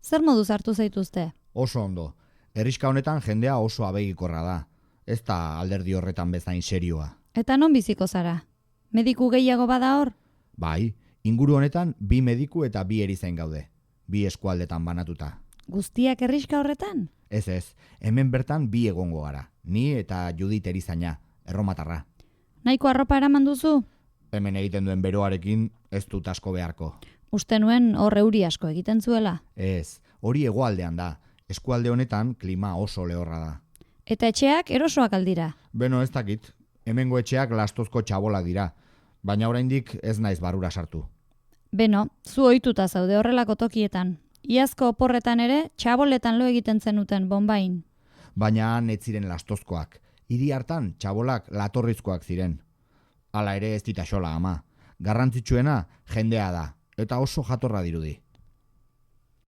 Zer moduz hartu zaituzte? Oso ondo. Herriska honetan jendea oso abegikorra da. Ez da alderdi horretan bezain serioa. Eta non biziko zara? Mediku gehiago bada hor? Bai, inguru honetan 2 mediku eta 2 erizain gaude. 2 eskualdetan banatuta. Guztiak herriska horretan? Ez, hemen bertan 2 egongo gara. Ni eta Judit erizaina, erromatarra. Nahiko arropa eraman duzu? Hemen egiten duen beroarekin ez dut asko beharko. Uste nuen hor euri asko egiten zuela. Ez, hori hegoaldean da. Eskualde honetan klima oso lehorra da. Eta etxeak erosoak aldira. Beno, ez dakit. Hemengo etxeak lastozko txabolak dira. Baina oraindik ez naiz barura sartu. Beno, zu ohituta zaude horrelako tokietan. Iazko oporretan ere, txaboletan lo egiten zenuten bonbain. Baina han ez ziren lastozkoak. Hiri hartan txabolak latorrizkoak ziren. Hala ere ez dita xola ama. Garrantzitsuena jendea da, eta oso jatorra dirudi.